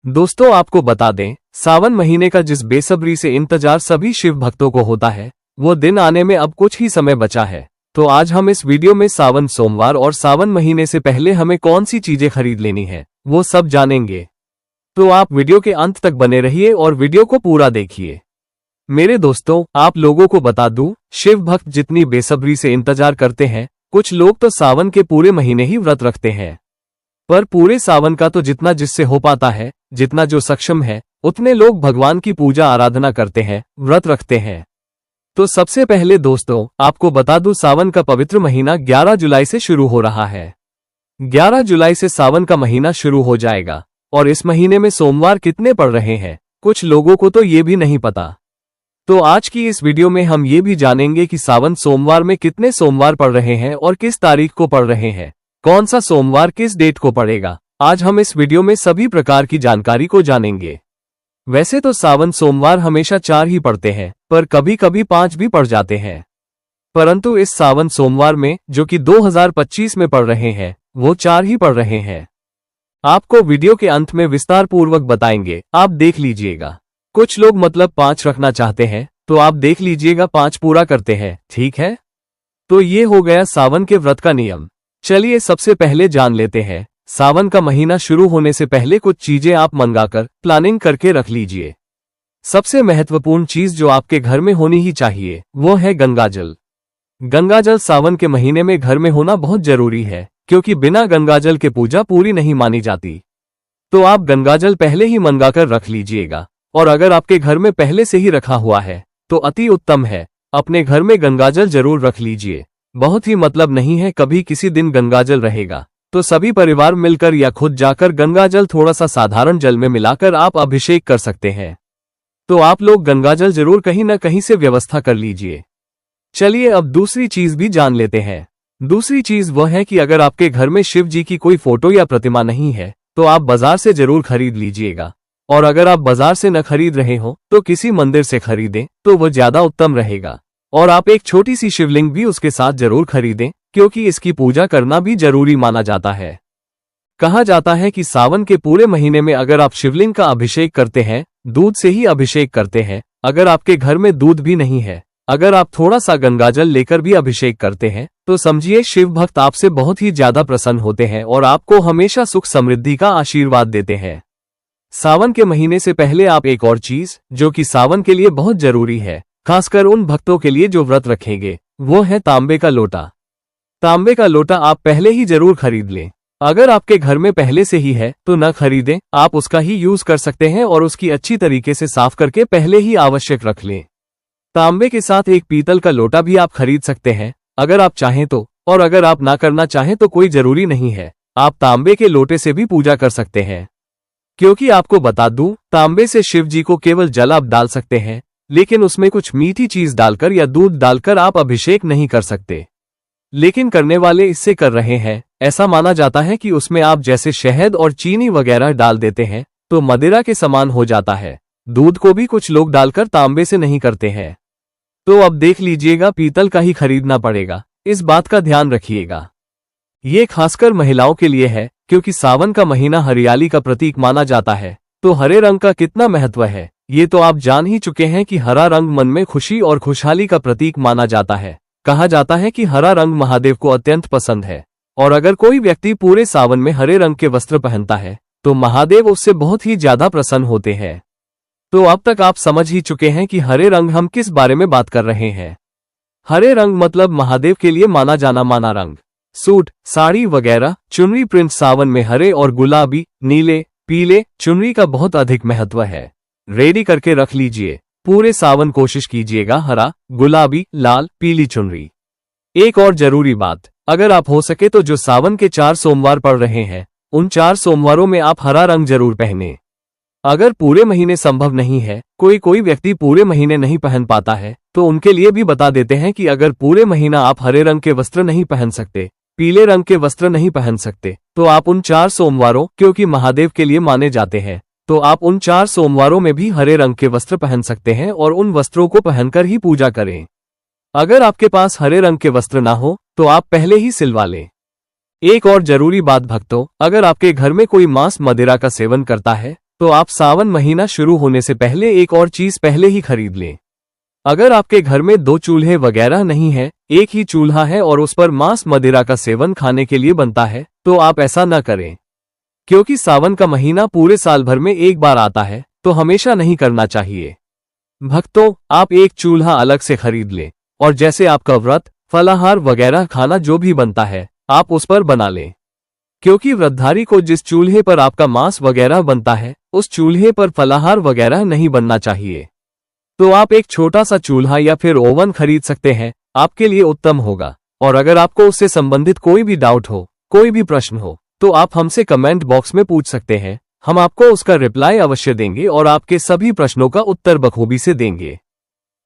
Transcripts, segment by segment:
दोस्तों आपको बता दें, सावन महीने का जिस बेसब्री से इंतजार सभी शिव भक्तों को होता है, वो दिन आने में अब कुछ ही समय बचा है। तो आज हम इस वीडियो में सावन सोमवार और सावन महीने से पहले हमें कौन सी चीजें खरीद लेनी है, वो सब जानेंगे। तो आप वीडियो के अंत तक बने रहिए और वीडियो को पूरा देखिए। मेरे दोस्तों, आप लोगों को बता दूं, शिव भक्त जितनी बेसब्री से इंतजार करते हैं, कुछ लोग तो सावन के पूरे महीने ही व्रत रखते हैं। पर पूरे सावन का तो जितना जिससे हो पाता है, जितना जो सक्षम है, उतने लोग भगवान की पूजा आराधना करते हैं, व्रत रखते हैं। तो सबसे पहले दोस्तों आपको बता दूं, सावन का पवित्र महीना 11 जुलाई से शुरू हो रहा है। 11 जुलाई से सावन का महीना शुरू हो जाएगा और इस महीने में सोमवार कितने पड़ रहे हैं, कुछ लोगों को तो ये भी नहीं पता। तो आज की इस वीडियो में हम ये भी जानेंगे कि सावन सोमवार में कितने सोमवार पड़ रहे हैं और किस तारीख को पड़ रहे हैं, कौन सा सोमवार किस डेट को पड़ेगा। आज हम इस वीडियो में सभी प्रकार की जानकारी को जानेंगे। वैसे तो सावन सोमवार हमेशा 4 ही पड़ते हैं, पर कभी कभी 5 भी पड़ जाते हैं। परंतु इस सावन सोमवार में, जो कि 2025 में पड़ रहे हैं, वो 4 ही पड़ रहे हैं। आपको वीडियो के अंत में विस्तार पूर्वक बताएंगे, आप देख लीजिएगा। कुछ लोग मतलब 5 रखना चाहते हैं, तो आप देख लीजिएगा 5 पूरा करते हैं, ठीक है। तो ये हो गया सावन के व्रत का नियम। चलिए सबसे पहले जान लेते हैं, सावन का महीना शुरू होने से पहले कुछ चीजें आप मंगाकर प्लानिंग करके रख लीजिए। सबसे महत्वपूर्ण चीज जो आपके घर में होनी ही चाहिए, वो है गंगाजल। गंगाजल सावन के महीने में घर में होना बहुत जरूरी है, क्योंकि बिना गंगाजल के पूजा पूरी नहीं मानी जाती। तो आप गंगाजल पहले ही मंगाकर रख लीजिएगा, और अगर आपके घर में पहले से ही रखा हुआ है तो अति उत्तम है। अपने घर में गंगाजल जरूर रख लीजिए। बहुत ही मतलब नहीं है, कभी किसी दिन गंगाजल रहेगा तो सभी परिवार मिलकर या खुद जाकर गंगाजल थोड़ा सा साधारण जल में मिलाकर आप अभिषेक कर सकते हैं। तो आप लोग गंगाजल जरूर कहीं न कहीं से व्यवस्था कर लीजिए। चलिए अब दूसरी चीज भी जान लेते हैं। दूसरी चीज वह है कि अगर आपके घर में शिव जी की कोई फोटो या प्रतिमा नहीं है, तो आप बाजार से जरूर खरीद लीजिएगा। और अगर आप बाजार से न खरीद रहे हो तो किसी मंदिर से खरीदें, तो वह ज्यादा उत्तम रहेगा। और आप एक छोटी सी शिवलिंग भी उसके साथ जरूर खरीदें, क्योंकि इसकी पूजा करना भी जरूरी माना जाता है। कहा जाता है कि सावन के पूरे महीने में अगर आप शिवलिंग का अभिषेक करते हैं, दूध से ही अभिषेक करते हैं, अगर आपके घर में दूध भी नहीं है, अगर आप थोड़ा सा गंगाजल लेकर भी अभिषेक करते हैं, तो समझिए शिव भक्त आपसे बहुत ही ज्यादा प्रसन्न होते हैं और आपको हमेशा सुख समृद्धि का आशीर्वाद देते हैं। सावन के महीने से पहले आप एक और चीज, जो कि सावन के लिए बहुत जरूरी है, खासकर उन भक्तों के लिए जो व्रत रखेंगे, वो है तांबे का लोटा। तांबे का लोटा आप पहले ही जरूर खरीद लें। अगर आपके घर में पहले से ही है तो न खरीदें, आप उसका ही यूज कर सकते हैं और उसकी अच्छी तरीके से साफ करके पहले ही आवश्यक रख लें। तांबे के साथ एक पीतल का लोटा भी आप खरीद सकते हैं, अगर आप चाहें तो। और अगर आप ना करना चाहें तो कोई जरूरी नहीं है, आप तांबे के लोटे से भी पूजा कर सकते हैं। क्योंकि आपको बता दूं, तांबे से शिव जी को केवल जल आप डाल सकते हैं, लेकिन उसमें कुछ मीठी चीज डालकर या दूध डालकर आप अभिषेक नहीं कर सकते। लेकिन करने वाले इससे कर रहे हैं। ऐसा माना जाता है कि उसमें आप जैसे शहद और चीनी वगैरह डाल देते हैं तो मदिरा के समान हो जाता है। दूध को भी कुछ लोग डालकर तांबे से नहीं करते हैं। तो अब देख लीजिएगा, पीतल का ही खरीदना पड़ेगा, इस बात का ध्यान रखिएगा। ये खासकर महिलाओं के लिए है, क्योंकि सावन का महीना हरियाली का प्रतीक माना जाता है। तो हरे रंग का कितना महत्व है, ये तो आप जान ही चुके हैं कि हरा रंग मन में खुशी और खुशहाली का प्रतीक माना जाता है। कहा जाता है कि हरा रंग महादेव को अत्यंत पसंद है, और अगर कोई व्यक्ति पूरे सावन में हरे रंग के वस्त्र पहनता है तो महादेव उससे बहुत ही ज्यादा प्रसन्न होते हैं। तो अब तक आप समझ ही चुके हैं कि हरे रंग हम किस बारे में बात कर रहे हैं। हरे रंग मतलब महादेव के लिए माना जाना माना रंग। सूट, साड़ी वगैरह, चुनरी प्रिंट सावन में हरे और गुलाबी, नीले, पीले चुनरी का बहुत अधिक महत्व है। रेडी करके रख लीजिए। पूरे सावन कोशिश कीजिएगा हरा, गुलाबी, लाल, पीली चुनरी। एक और जरूरी बात, अगर आप हो सके तो जो सावन के 4 सोमवार पड़ रहे हैं, उन 4 सोमवारों में आप हरा रंग जरूर पहने। अगर पूरे महीने संभव नहीं है, कोई व्यक्ति पूरे महीने नहीं पहन पाता है, तो उनके लिए भी बता देते हैं कि अगर पूरे महीना आप हरे रंग के वस्त्र नहीं पहन सकते, पीले रंग के वस्त्र नहीं पहन सकते, तो आप उन 4 सोमवारों, क्योंकि महादेव के लिए माने जाते हैं, तो आप उन 4 सोमवारों में भी हरे रंग के वस्त्र पहन सकते हैं और उन वस्त्रों को पहनकर ही पूजा करें। अगर आपके पास हरे रंग के वस्त्र ना हो तो आप पहले ही सिलवा लें। एक और जरूरी बात भक्तों, अगर आपके घर में कोई मांस मदिरा का सेवन करता है तो आप सावन महीना शुरू होने से पहले एक और चीज पहले ही खरीद लें। अगर आपके घर में 2 चूल्हे वगैरह नहीं है, एक ही चूल्हा है और उस पर मांस मदिरा का सेवन खाने के लिए बनता है, तो आप ऐसा न करें, क्योंकि सावन का महीना पूरे साल भर में एक बार आता है, तो हमेशा नहीं करना चाहिए। भक्तों, आप एक चूल्हा अलग से खरीद लें और जैसे आपका व्रत, फलाहार वगैरह खाना जो भी बनता है, आप उस पर बना लें, क्योंकि व्रतधारी को जिस चूल्हे पर आपका मांस वगैरह बनता है, उस चूल्हे पर फलाहार वगैरह नहीं बनना चाहिए। तो आप एक छोटा सा चूल्हा या फिर ओवन खरीद सकते हैं, आपके लिए उत्तम होगा। और अगर आपको उससे संबंधित कोई भी डाउट हो, कोई भी प्रश्न हो, तो आप हमसे कमेंट बॉक्स में पूछ सकते हैं। हम आपको उसका रिप्लाई अवश्य देंगे और आपके सभी प्रश्नों का उत्तर बखूबी से देंगे।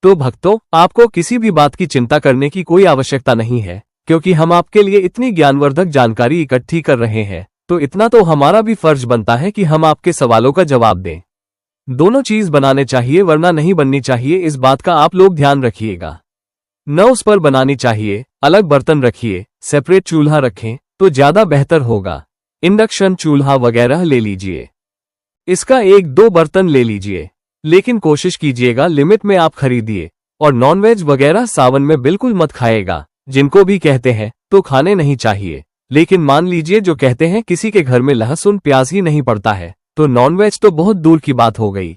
तो भक्तों, आपको किसी भी बात की चिंता करने की कोई आवश्यकता नहीं है, क्योंकि हम आपके लिए इतनी ज्ञानवर्धक जानकारी इकट्ठी कर रहे हैं, तो इतना तो हमारा भी फर्ज बनता है कि हम आपके सवालों का जवाब दें। दोनों चीज बनाने चाहिए, वरना नहीं बननी चाहिए, इस बात का आप लोग ध्यान रखिएगा। न उस पर बनानी चाहिए, अलग बर्तन रखिए, सेपरेट चूल्हा रखें तो ज्यादा बेहतर होगा। इंडक्शन चूल्हा वगैरह ले लीजिए, इसका 1-2 बर्तन ले लीजिए, लेकिन कोशिश कीजिएगा लिमिट में आप खरीदिए। और नॉनवेज वगैरह सावन में बिल्कुल मत खाएगा, जिनको भी कहते हैं तो खाने नहीं चाहिए। लेकिन मान लीजिए जो कहते हैं किसी के घर में लहसुन प्याज ही नहीं पड़ता है, तो नॉनवेज तो बहुत दूर की बात हो गई।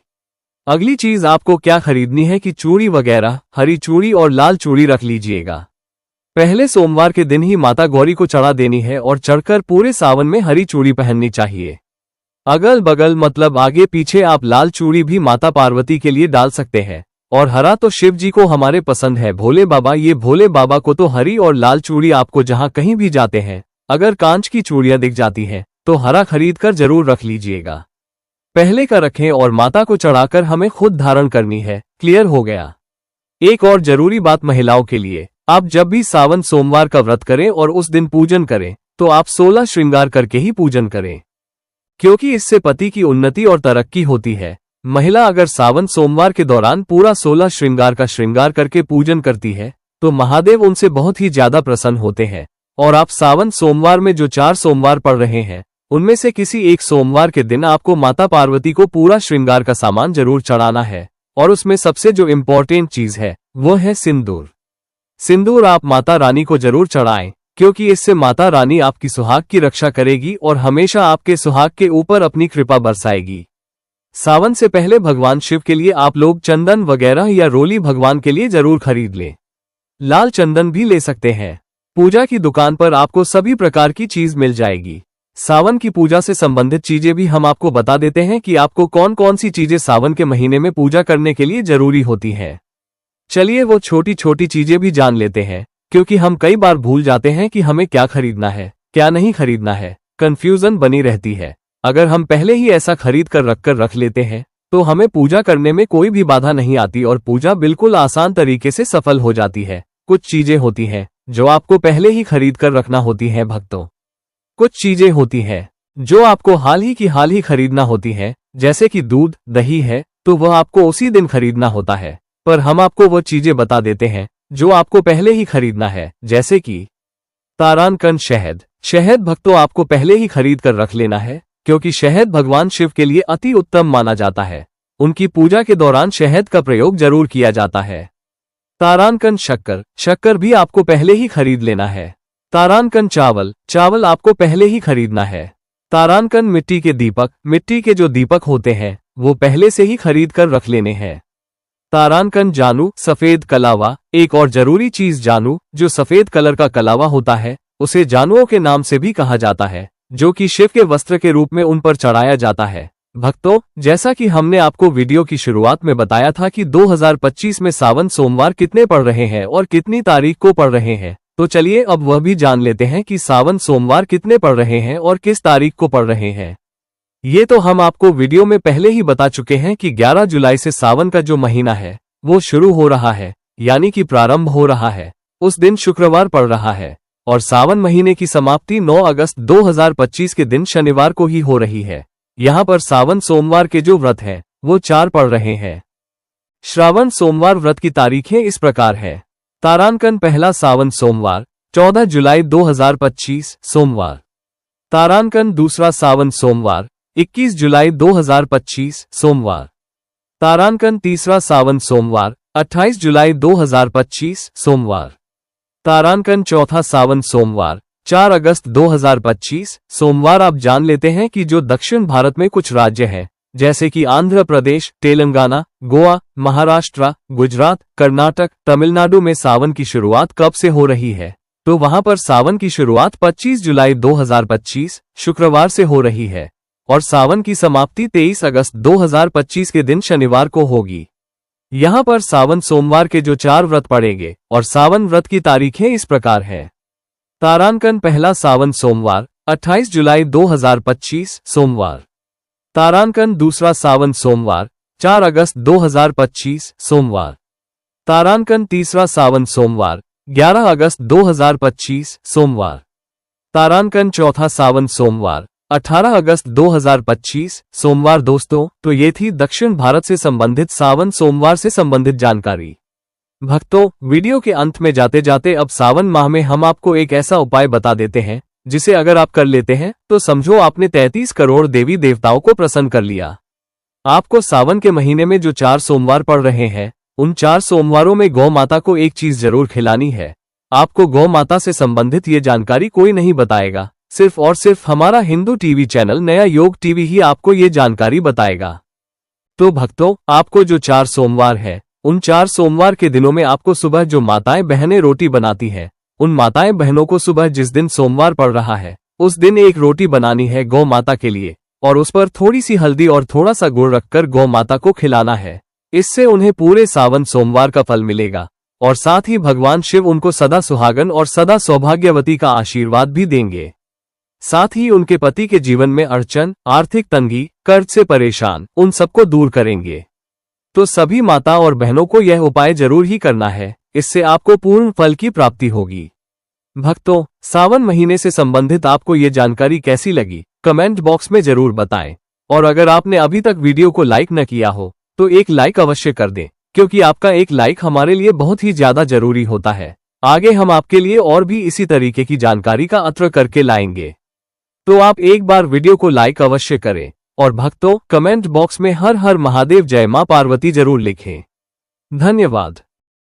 अगली चीज आपको क्या खरीदनी है कि चूड़ी वगैरह, हरी चूड़ी और लाल चूड़ी रख लीजिएगा। पहले सोमवार के दिन ही माता गौरी को चढ़ा देनी है और चढ़कर पूरे सावन में हरी चूड़ी पहननी चाहिए। अगल बगल मतलब आगे पीछे आप लाल चूड़ी भी माता पार्वती के लिए डाल सकते हैं। और हरा तो शिव जी को हमारे पसंद है, भोले बाबा, ये भोले बाबा को तो हरी और लाल चूड़ी आपको जहां कहीं भी जाते हैं, अगर कांच की चूड़ियां दिख जाती हैं तो हरा खरीद कर जरूर रख लीजिएगा। पहले का रखें और माता को चढ़ाकर हमें खुद धारण करनी है। क्लियर हो गया। एक और जरूरी बात महिलाओं के लिए, आप जब भी सावन सोमवार का व्रत करें और उस दिन पूजन करें, तो आप 16 श्रृंगार करके ही पूजन करें, क्योंकि इससे पति की उन्नति और तरक्की होती है। महिला अगर सावन सोमवार के दौरान पूरा 16 श्रृंगार का श्रृंगार करके पूजन करती है, तो महादेव उनसे बहुत ही ज्यादा प्रसन्न होते हैं। और आप सावन सोमवार में जो 4 सोमवार पड़ रहे हैं, उनमें से किसी एक सोमवार के दिन आपको माता पार्वती को पूरा श्रृंगार का सामान जरूर चढ़ाना है। और उसमें सबसे जो इम्पोर्टेंट चीज है वो है सिंदूर। सिंदूर आप माता रानी को जरूर चढ़ाएं, क्योंकि इससे माता रानी आपकी सुहाग की रक्षा करेगी और हमेशा आपके सुहाग के ऊपर अपनी कृपा बरसाएगी। सावन से पहले भगवान शिव के लिए आप लोग चंदन वगैरह या रोली भगवान के लिए जरूर खरीद लें। लाल चंदन भी ले सकते हैं। पूजा की दुकान पर आपको सभी प्रकार की चीज मिल जाएगी। सावन की पूजा से संबंधित चीजें भी हम आपको बता देते हैं कि आपको कौन कौन सी चीजें सावन के महीने में पूजा करने के लिए जरूरी होती हैं। चलिए वो छोटी छोटी चीजें भी जान लेते हैं, क्योंकि हम कई बार भूल जाते हैं कि हमें क्या खरीदना है, क्या नहीं खरीदना है, कंफ्यूजन बनी रहती है। अगर हम पहले ही ऐसा खरीद कर रख लेते हैं, तो हमें पूजा करने में कोई भी बाधा नहीं आती और पूजा बिल्कुल आसान तरीके से सफल हो जाती है। कुछ चीजें होती हैं जो आपको पहले ही खरीद कर रखना होती हैं भक्तों। कुछ चीजें होती हैं जो आपको हाल ही खरीदना होती हैं, जैसे कि दूध दही है तो वह आपको उसी दिन खरीदना होता है। पर हम आपको वो चीजें बता देते हैं जो आपको पहले ही खरीदना है, जैसे कि तारानकन शहद। शहद भक्तों आपको पहले ही खरीद कर रख लेना है, क्योंकि शहद भगवान शिव के लिए अति उत्तम माना जाता है। उनकी पूजा के दौरान शहद का प्रयोग जरूर किया जाता है। तारानकन शक्कर। शक्कर भी आपको पहले ही खरीद लेना है। तारानकन चावल। चावल आपको पहले ही खरीदना है। तारानकन मिट्टी के दीपक। मिट्टी के जो दीपक होते हैं वो पहले से ही खरीद कर रख लेने हैं। तारानकन जानू। सफेद कलावा। एक और जरूरी चीज जानू, जो सफेद कलर का कलावा होता है, उसे जानुओं के नाम से भी कहा जाता है, जो कि शिव के वस्त्र के रूप में उन पर चढ़ाया जाता है। भक्तों, जैसा कि हमने आपको वीडियो की शुरुआत में बताया था कि 2025 में सावन सोमवार कितने पड़ रहे हैं और कितनी तारीख को पड़ रहे हैं, तो चलिए अब वह भी जान लेते हैं कि सावन सोमवार कितने पड़ रहे हैं और किस तारीख को पड़ रहे हैं। ये तो हम आपको वीडियो में पहले ही बता चुके हैं कि 11 जुलाई से सावन का जो महीना है वो शुरू हो रहा है, यानी कि प्रारंभ हो रहा है। उस दिन शुक्रवार पड़ रहा है और सावन महीने की समाप्ति 9 अगस्त 2025 के दिन शनिवार को ही हो रही है। यहाँ पर सावन सोमवार के जो व्रत हैं वो 4 पड़ रहे हैं। श्रावण सोमवार व्रत की तारीखें इस प्रकार है। तारानकन पहला सावन सोमवार 14 जुलाई 2025 सोमवार। तारानकन दूसरा सावन सोमवार 21 जुलाई 2025 सोमवार। तारांकन तीसरा सावन सोमवार 28 जुलाई 2025 सोमवार। तारांकन चौथा सावन सोमवार 4 अगस्त 2025 सोमवार। आप जान लेते हैं कि जो दक्षिण भारत में कुछ राज्य हैं जैसे कि आंध्र प्रदेश, तेलंगाना, गोवा, महाराष्ट्र, गुजरात, कर्नाटक, तमिलनाडु में सावन की शुरुआत कब से हो रही है, तो वहां पर सावन की शुरुआत 25 जुलाई 2025 शुक्रवार से हो रही है और सावन की समाप्ति 23 अगस्त 2025 के दिन शनिवार को होगी। यहां पर सावन सोमवार के जो 4 व्रत पड़ेंगे और सावन व्रत की तारीखें इस प्रकार हैं। तारांकन पहला सावन सोमवार 28 जुलाई 2025 सोमवार। तारांकन दूसरा सावन सोमवार 4 अगस्त 2025 सोमवार। तारांकन तीसरा सावन सोमवार 11 अगस्त 2025 सोमवार। तारांकन चौथा सावन सोमवार 18 अगस्त 2025 सोमवार। दोस्तों, तो ये थी दक्षिण भारत से संबंधित सावन सोमवार से संबंधित जानकारी। भक्तों, वीडियो के अंत में जाते जाते अब सावन माह में हम आपको एक ऐसा उपाय बता देते हैं जिसे अगर आप कर लेते हैं तो समझो आपने 33 करोड़ देवी देवताओं को प्रसन्न कर लिया। आपको सावन के महीने में जो 4 सोमवार पड़ रहे हैं उन 4 सोमवारों में गौ माता को एक चीज जरूर खिलानी है। आपको गौ माता से संबंधित ये जानकारी कोई नहीं बताएगा, सिर्फ और सिर्फ हमारा हिंदू टीवी चैनल नया योग टीवी ही आपको ये जानकारी बताएगा। तो भक्तों, आपको जो 4 सोमवार है उन 4 सोमवार के दिनों में आपको सुबह जो माताएं बहनें रोटी बनाती हैं उन माताएं बहनों को सुबह जिस दिन सोमवार पड़ रहा है उस दिन एक रोटी बनानी है गौ माता के लिए और उस पर थोड़ी सी हल्दी और थोड़ा सा गुड़ रखकर गौ माता को खिलाना है। इससे उन्हें पूरे सावन सोमवार का फल मिलेगा और साथ ही भगवान शिव उनको सदा सुहागन और सदा सौभाग्यवती का आशीर्वाद भी देंगे। साथ ही उनके पति के जीवन में अड़चन, आर्थिक तंगी, कर्ज से परेशान उन सबको दूर करेंगे। तो सभी माता और बहनों को यह उपाय जरूर ही करना है, इससे आपको पूर्ण फल की प्राप्ति होगी। भक्तों, सावन महीने से संबंधित आपको ये जानकारी कैसी लगी कमेंट बॉक्स में जरूर बताएं और अगर आपने अभी तक वीडियो को लाइक न किया हो तो एक लाइक अवश्य कर दें, क्योंकि आपका एक लाइक हमारे लिए बहुत ही ज्यादा जरूरी होता है। आगे हम आपके लिए और भी इसी तरीके की जानकारी का अत्र करके लाएंगे, तो आप एक बार वीडियो को लाइक अवश्य करें और भक्तों, कमेंट बॉक्स में हर हर महादेव जय मां पार्वती जरूर लिखें। धन्यवाद।